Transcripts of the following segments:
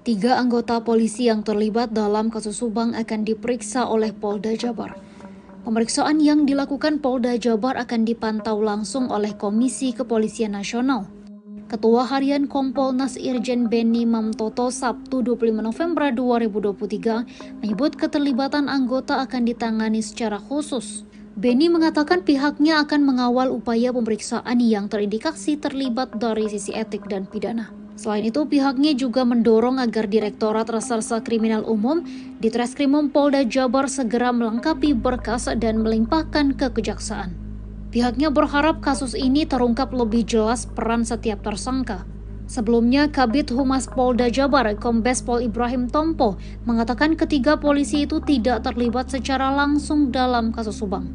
Tiga anggota polisi yang terlibat dalam kasus Subang akan diperiksa oleh Polda Jabar. Pemeriksaan yang dilakukan Polda Jabar akan dipantau langsung oleh Komisi Kepolisian Nasional. Ketua Harian Kompolnas Irjen Benny Mamtoto Sabtu 25 November 2023 menyebut keterlibatan anggota akan ditangani secara khusus. Benny mengatakan pihaknya akan mengawal upaya pemeriksaan yang terindikasi terlibat dari sisi etik dan pidana. Selain itu, pihaknya juga mendorong agar Direktorat Reserse Kriminal Umum di Treskrimum Polda Jabar segera melengkapi berkas dan melimpahkan ke kejaksaan. Pihaknya berharap kasus ini terungkap lebih jelas peran setiap tersangka. Sebelumnya, Kabid Humas Polda Jabar, Kombes Pol Ibrahim Tompo, mengatakan ketiga polisi itu tidak terlibat secara langsung dalam kasus Subang.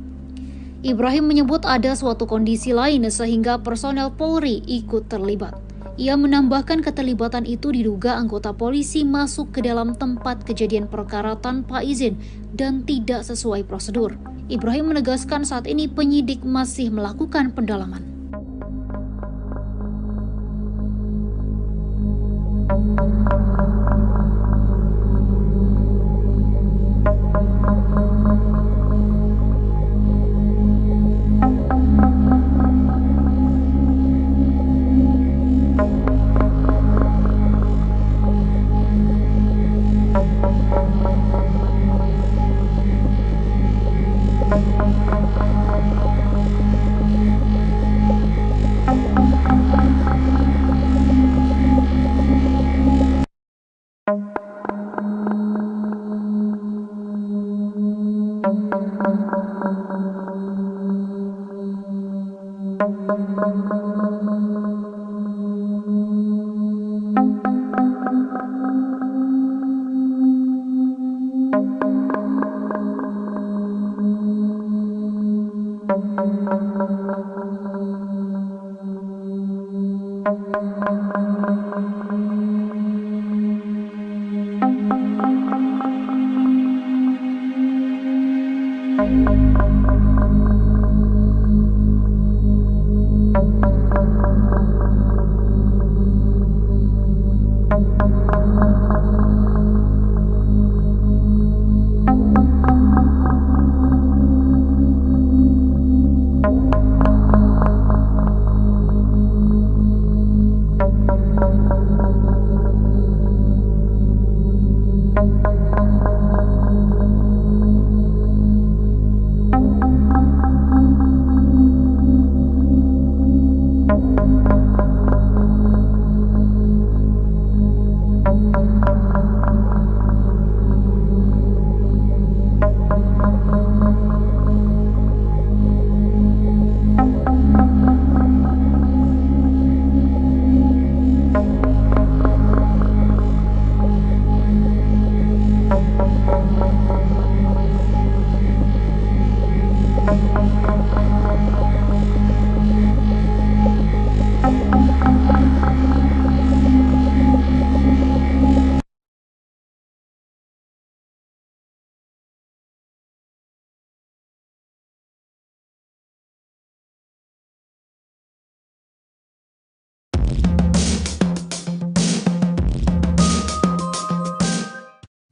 Ibrahim menyebut ada suatu kondisi lain sehingga personel Polri ikut terlibat. Ia menambahkan keterlibatan itu diduga anggota polisi masuk ke dalam tempat kejadian perkara tanpa izin dan tidak sesuai prosedur. Ibrahim menegaskan saat ini penyidik masih melakukan pendalaman.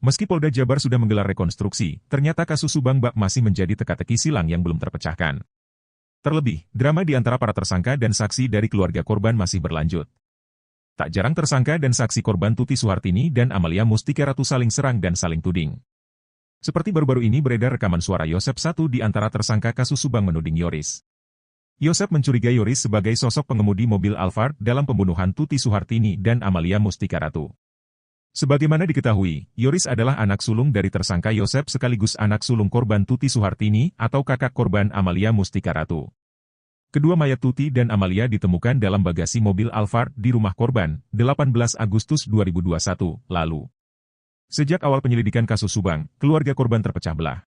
Meski Polda Jabar sudah menggelar rekonstruksi, ternyata kasus Subang Bak masih menjadi teka-teki silang yang belum terpecahkan. Terlebih, drama di antara para tersangka dan saksi dari keluarga korban masih berlanjut. Tak jarang tersangka dan saksi korban Tuti Suhartini dan Amalia Mustika Ratu saling serang dan saling tuding. Seperti baru-baru ini beredar rekaman suara Yosep, satu di antara tersangka kasus Subang, menuding Yoris. Yosep mencurigai Yoris sebagai sosok pengemudi mobil Alphard dalam pembunuhan Tuti Suhartini dan Amalia Mustika Ratu. Sebagaimana diketahui, Yoris adalah anak sulung dari tersangka Yosep sekaligus anak sulung korban Tuti Suhartini atau kakak korban Amalia Mustika Ratu. Kedua mayat Tuti dan Amalia ditemukan dalam bagasi mobil Alphard di rumah korban, 18 Agustus 2021 lalu. Sejak awal penyelidikan kasus Subang, keluarga korban terpecah belah.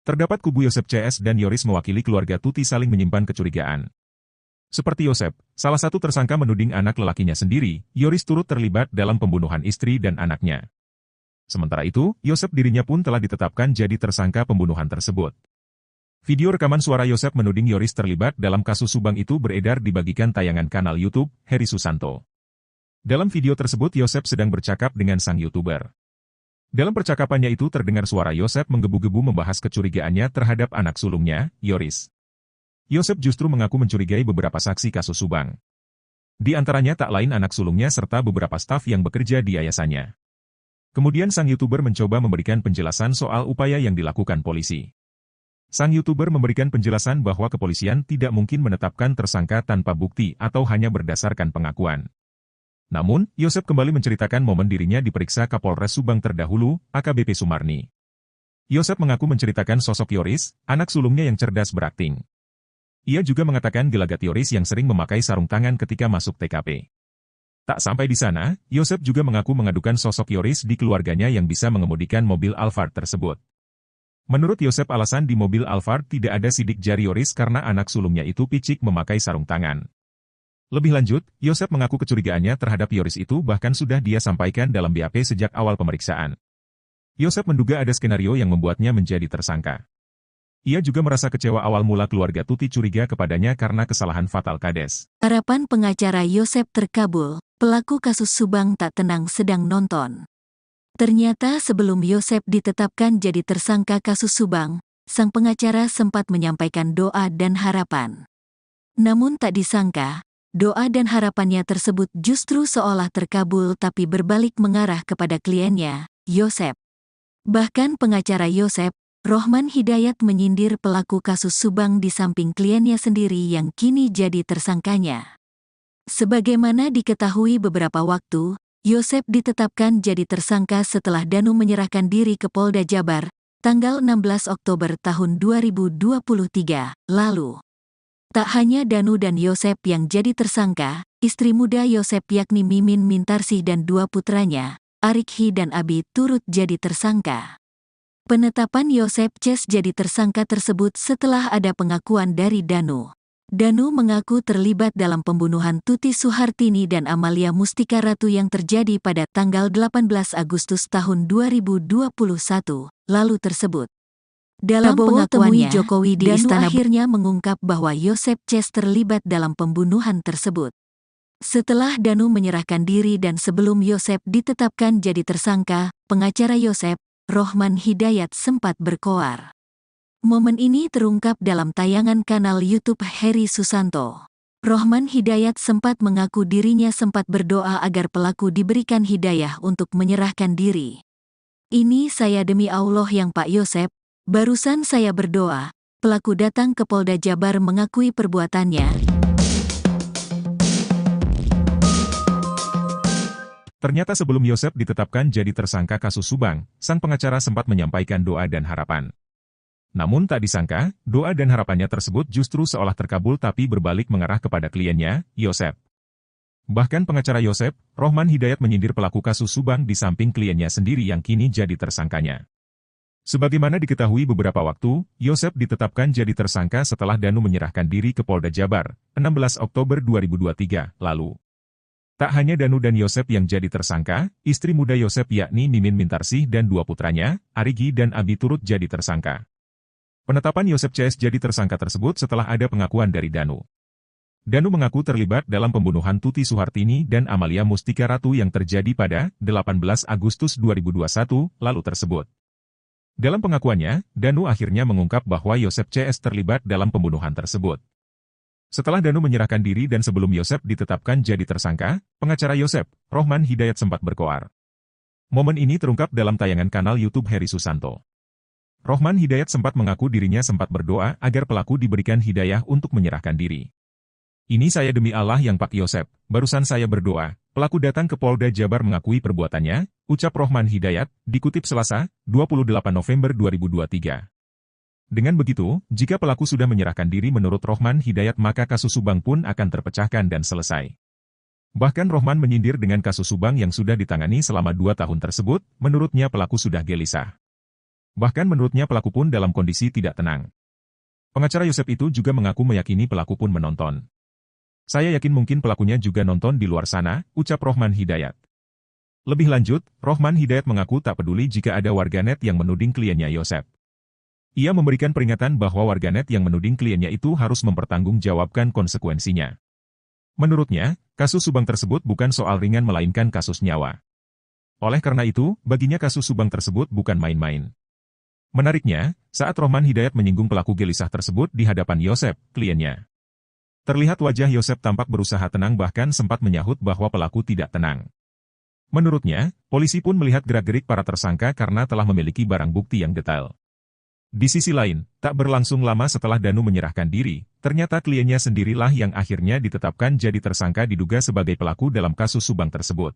Terdapat kubu Yosep CS dan Yoris mewakili keluarga Tuti saling menyimpan kecurigaan. Seperti Yosep, salah satu tersangka menuding anak lelakinya sendiri, Yoris turut terlibat dalam pembunuhan istri dan anaknya. Sementara itu, Yosep dirinya pun telah ditetapkan jadi tersangka pembunuhan tersebut. Video rekaman suara Yosep menuding Yoris terlibat dalam kasus Subang itu beredar dibagikan tayangan kanal YouTube Heri Susanto. Dalam video tersebut Yosep sedang bercakap dengan sang YouTuber. Dalam percakapannya itu terdengar suara Yosep menggebu-gebu membahas kecurigaannya terhadap anak sulungnya, Yoris. Yosep justru mengaku mencurigai beberapa saksi kasus Subang. Di antaranya tak lain anak sulungnya serta beberapa staf yang bekerja di yayasannya. Kemudian sang YouTuber mencoba memberikan penjelasan soal upaya yang dilakukan polisi. Sang YouTuber memberikan penjelasan bahwa kepolisian tidak mungkin menetapkan tersangka tanpa bukti atau hanya berdasarkan pengakuan. Namun, Yosep kembali menceritakan momen dirinya diperiksa Kapolres Subang terdahulu, AKBP Sumarni. Yosep mengaku menceritakan sosok Yoris, anak sulungnya yang cerdas berakting. Ia juga mengatakan gelagat Yoris yang sering memakai sarung tangan ketika masuk TKP. Tak sampai di sana, Yosep juga mengaku mengadukan sosok Yoris di keluarganya yang bisa mengemudikan mobil Alphard tersebut. Menurut Yosep alasan di mobil Alphard tidak ada sidik jari Yoris karena anak sulungnya itu picik memakai sarung tangan. Lebih lanjut, Yosep mengaku kecurigaannya terhadap Yoris itu bahkan sudah dia sampaikan dalam BAP sejak awal pemeriksaan. Yosep menduga ada skenario yang membuatnya menjadi tersangka. Ia juga merasa kecewa awal mula keluarga Tuti curiga kepadanya karena kesalahan fatal Kades. Harapan pengacara Yosep terkabul, pelaku kasus Subang tak tenang sedang nonton. Ternyata sebelum Yosep ditetapkan jadi tersangka kasus Subang, sang pengacara sempat menyampaikan doa dan harapan. Namun tak disangka, doa dan harapannya tersebut justru seolah terkabul tapi berbalik mengarah kepada kliennya, Yosep. Bahkan pengacara Yosep, Rohman Hidayat menyindir pelaku kasus Subang di samping kliennya sendiri yang kini jadi tersangkanya. Sebagaimana diketahui beberapa waktu, Yosep ditetapkan jadi tersangka setelah Danu menyerahkan diri ke Polda Jabar, tanggal 16 Oktober tahun 2023 lalu. Tak hanya Danu dan Yosep yang jadi tersangka, istri muda Yosep yakni Mimin Mintarsih dan dua putranya, Arikhi dan Abi turut jadi tersangka. Penetapan Yosep Ces jadi tersangka tersebut setelah ada pengakuan dari Danu. Danu mengaku terlibat dalam pembunuhan Tuti Suhartini dan Amalia Mustika Ratu yang terjadi pada tanggal 18 Agustus tahun 2021 lalu tersebut. Dalam pengakuannya, Jokowi di Istana akhirnya mengungkap bahwa Yosep Ces terlibat dalam pembunuhan tersebut. Setelah Danu menyerahkan diri dan sebelum Yosep ditetapkan jadi tersangka, pengacara Yosep, Rohman Hidayat sempat berkoar. Momen ini terungkap dalam tayangan kanal YouTube Heri Susanto. Rohman Hidayat sempat mengaku dirinya sempat berdoa agar pelaku diberikan hidayah untuk menyerahkan diri. Ini saya demi Allah yang Pak Yosep, barusan saya berdoa, pelaku datang ke Polda Jabar mengakui perbuatannya. Ternyata sebelum Yosep ditetapkan jadi tersangka kasus Subang, sang pengacara sempat menyampaikan doa dan harapan. Namun tak disangka, doa dan harapannya tersebut justru seolah terkabul tapi berbalik mengarah kepada kliennya, Yosep. Bahkan pengacara Yosep, Rohman Hidayat menyindir pelaku kasus Subang di samping kliennya sendiri yang kini jadi tersangkanya. Sebagaimana diketahui beberapa waktu, Yosep ditetapkan jadi tersangka setelah Danu menyerahkan diri ke Polda Jabar, 16 Oktober 2023 lalu. Tak hanya Danu dan Yosep yang jadi tersangka, istri muda Yosep yakni Mimin Mintarsih dan dua putranya, Arigi dan Abi turut jadi tersangka. Penetapan Yosep Ces jadi tersangka tersebut setelah ada pengakuan dari Danu. Danu mengaku terlibat dalam pembunuhan Tuti Suhartini dan Amalia Mustika Ratu yang terjadi pada 18 Agustus 2021 lalu tersebut. Dalam pengakuannya, Danu akhirnya mengungkap bahwa Yosep Ces terlibat dalam pembunuhan tersebut. Setelah Danu menyerahkan diri dan sebelum Yosep ditetapkan jadi tersangka, pengacara Yosep, Rohman Hidayat sempat berkoar. Momen ini terungkap dalam tayangan kanal YouTube Heri Susanto. Rohman Hidayat sempat mengaku dirinya sempat berdoa agar pelaku diberikan hidayah untuk menyerahkan diri. Ini saya demi Allah yang Pak Yosep, barusan saya berdoa, pelaku datang ke Polda Jabar mengakui perbuatannya, ucap Rohman Hidayat, dikutip Selasa, 28 November 2023. Dengan begitu, jika pelaku sudah menyerahkan diri menurut Rohman Hidayat maka kasus Subang pun akan terpecahkan dan selesai. Bahkan Rohman menyindir dengan kasus Subang yang sudah ditangani selama 2 tahun tersebut, menurutnya pelaku sudah gelisah. Bahkan menurutnya pelaku pun dalam kondisi tidak tenang. Pengacara Yosep itu juga mengaku meyakini pelaku pun menonton. Saya yakin mungkin pelakunya juga nonton di luar sana, ucap Rohman Hidayat. Lebih lanjut, Rohman Hidayat mengaku tak peduli jika ada warganet yang menuding kliennya Yosep. Ia memberikan peringatan bahwa warganet yang menuding kliennya itu harus mempertanggungjawabkan konsekuensinya. Menurutnya, kasus Subang tersebut bukan soal ringan melainkan kasus nyawa. Oleh karena itu, baginya kasus Subang tersebut bukan main-main. Menariknya, saat Rohman Hidayat menyinggung pelaku gelisah tersebut di hadapan Yosep, kliennya. Terlihat wajah Yosep tampak berusaha tenang bahkan sempat menyahut bahwa pelaku tidak tenang. Menurutnya, polisi pun melihat gerak-gerik para tersangka karena telah memiliki barang bukti yang detail. Di sisi lain, tak berlangsung lama setelah Danu menyerahkan diri, ternyata kliennya sendirilah yang akhirnya ditetapkan jadi tersangka diduga sebagai pelaku dalam kasus Subang tersebut.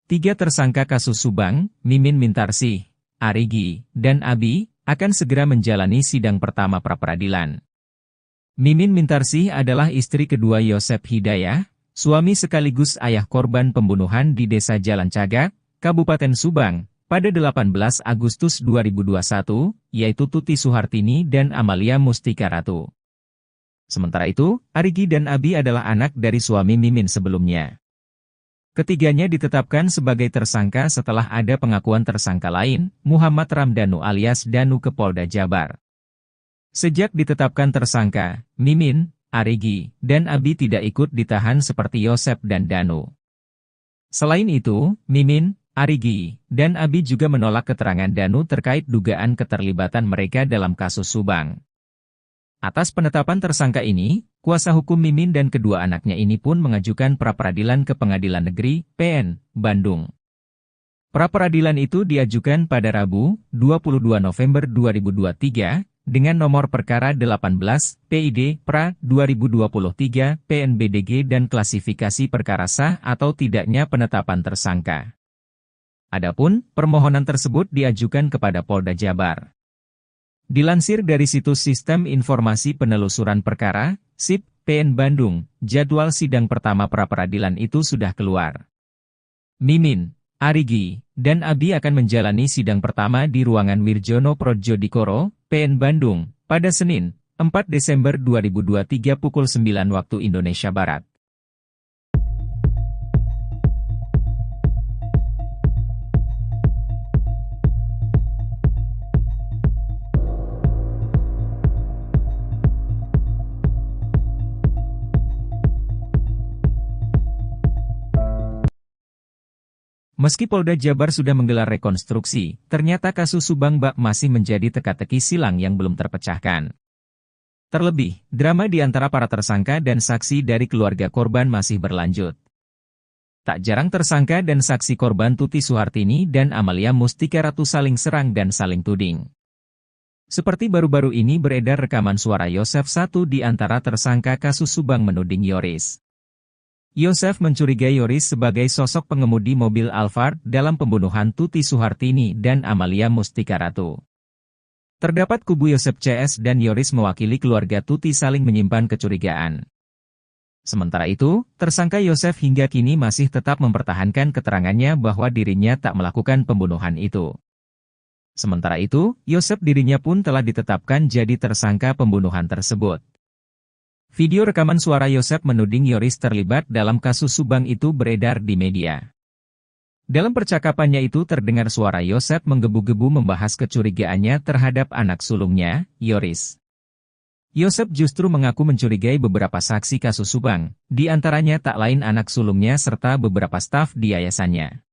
3 tersangka kasus Subang, Mimin Mintarsih, Arigi, dan Abi, akan segera menjalani sidang pertama pra-peradilan. Mimin Mintarsih adalah istri kedua Yosep Hidayat, suami sekaligus ayah korban pembunuhan di Desa Jalan Cagak, Kabupaten Subang, pada 18 Agustus 2021, yaitu Tuti Suhartini dan Amalia Mustika Ratu. Sementara itu, Arigi dan Abi adalah anak dari suami Mimin sebelumnya. Ketiganya ditetapkan sebagai tersangka setelah ada pengakuan tersangka lain, Muhammad Ramdhanu alias Danu ke Polda Jabar. Sejak ditetapkan tersangka, Mimin, Arigi, dan Abi tidak ikut ditahan seperti Yosep dan Danu. Selain itu, Mimin, Arigi, dan Abi juga menolak keterangan Danu terkait dugaan keterlibatan mereka dalam kasus Subang. Atas penetapan tersangka ini, kuasa hukum Mimin dan kedua anaknya ini pun mengajukan pra-peradilan ke Pengadilan Negeri, PN, Bandung. Pra-peradilan itu diajukan pada Rabu, 22 November 2023, dengan nomor perkara 18, PID, PRA, 2023, PNBDG dan klasifikasi perkara sah atau tidaknya penetapan tersangka. Adapun, permohonan tersebut diajukan kepada Polda Jabar. Dilansir dari situs Sistem Informasi Penelusuran Perkara, SIP, PN Bandung, jadwal sidang pertama pra-peradilan itu sudah keluar. Mimin, Arigi, dan Abi akan menjalani sidang pertama di ruangan Wirjono Prodjodikoro, PN Bandung, pada Senin, 4 Desember 2023 pukul 9 waktu Indonesia Barat. Meski Polda Jabar sudah menggelar rekonstruksi, ternyata kasus Subang Bak masih menjadi teka-teki silang yang belum terpecahkan. Terlebih, drama di antara para tersangka dan saksi dari keluarga korban masih berlanjut. Tak jarang tersangka dan saksi korban Tuti Suhartini dan Amalia Mustika Ratu saling serang dan saling tuding. Seperti baru-baru ini beredar rekaman suara Yosef, satu di antara tersangka kasus Subang, menuding Yoris. Yosef mencurigai Yoris sebagai sosok pengemudi mobil Alphard dalam pembunuhan Tuti Suhartini dan Amalia Mustika Ratu. Terdapat kubu Yosef CS dan Yoris mewakili keluarga Tuti saling menyimpan kecurigaan. Sementara itu, tersangka Yosef hingga kini masih tetap mempertahankan keterangannya bahwa dirinya tak melakukan pembunuhan itu. Sementara itu, Yosef dirinya pun telah ditetapkan jadi tersangka pembunuhan tersebut. Video rekaman suara Yosef menuding Yoris terlibat dalam kasus Subang itu beredar di media. Dalam percakapannya itu terdengar suara Yosef menggebu-gebu membahas kecurigaannya terhadap anak sulungnya, Yoris. Yosef justru mengaku mencurigai beberapa saksi kasus Subang, di antaranya tak lain anak sulungnya serta beberapa staf di yayasannya.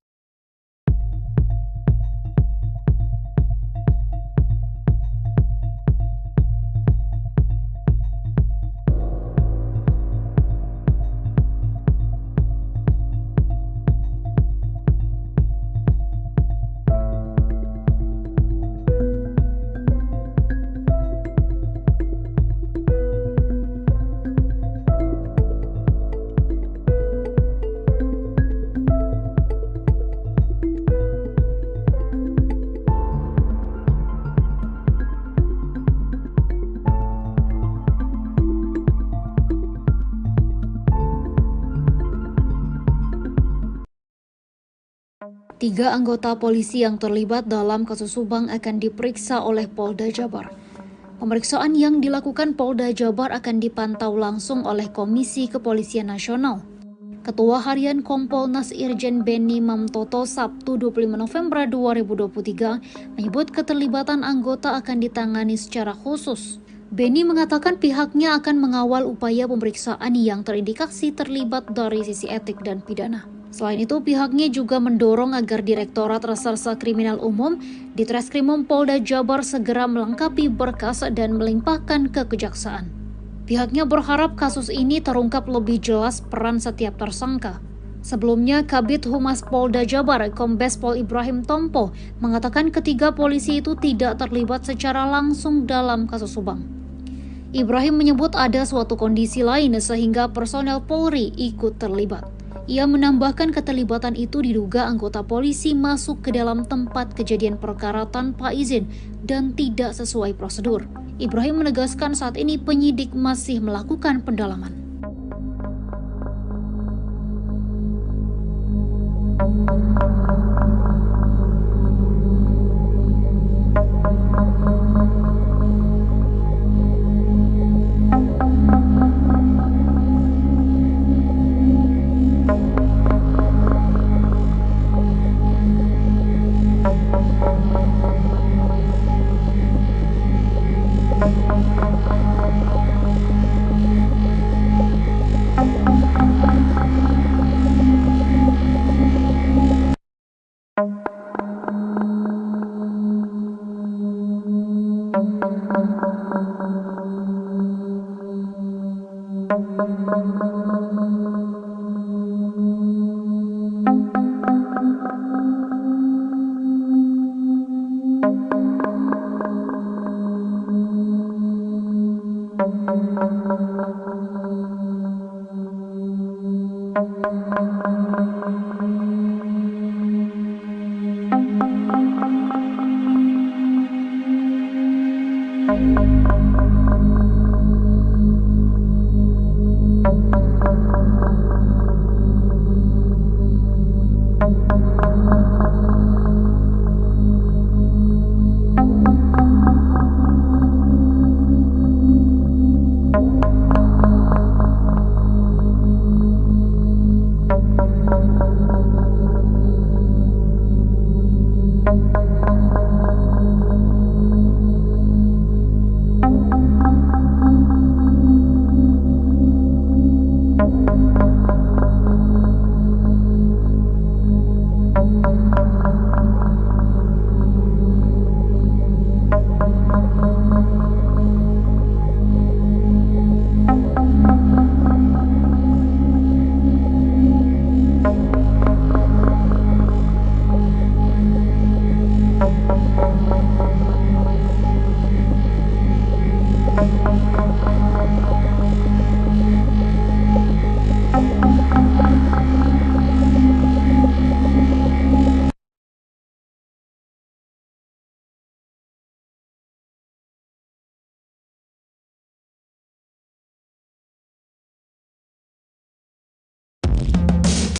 Tiga anggota polisi yang terlibat dalam kasus Subang akan diperiksa oleh Polda Jabar. Pemeriksaan yang dilakukan Polda Jabar akan dipantau langsung oleh Komisi Kepolisian Nasional. Ketua Harian Kompolnas Irjen Benny Mamtoto Sabtu 25 November 2023 menyebut keterlibatan anggota akan ditangani secara khusus. Beni mengatakan pihaknya akan mengawal upaya pemeriksaan yang terindikasi terlibat dari sisi etik dan pidana. Selain itu, pihaknya juga mendorong agar Direktorat Reserse Kriminal Umum di Treskrimum Polda Jabar segera melengkapi berkas dan melimpahkan ke kejaksaan. Pihaknya berharap kasus ini terungkap lebih jelas peran setiap tersangka. Sebelumnya, Kabid Humas Polda Jabar, Kombes Pol Ibrahim Tompo, mengatakan ketiga polisi itu tidak terlibat secara langsung dalam kasus Subang. Ibrahim menyebut ada suatu kondisi lain sehingga personel Polri ikut terlibat. Ia menambahkan keterlibatan itu diduga anggota polisi masuk ke dalam tempat kejadian perkara tanpa izin dan tidak sesuai prosedur. Ibrahim menegaskan saat ini penyidik masih melakukan pendalaman.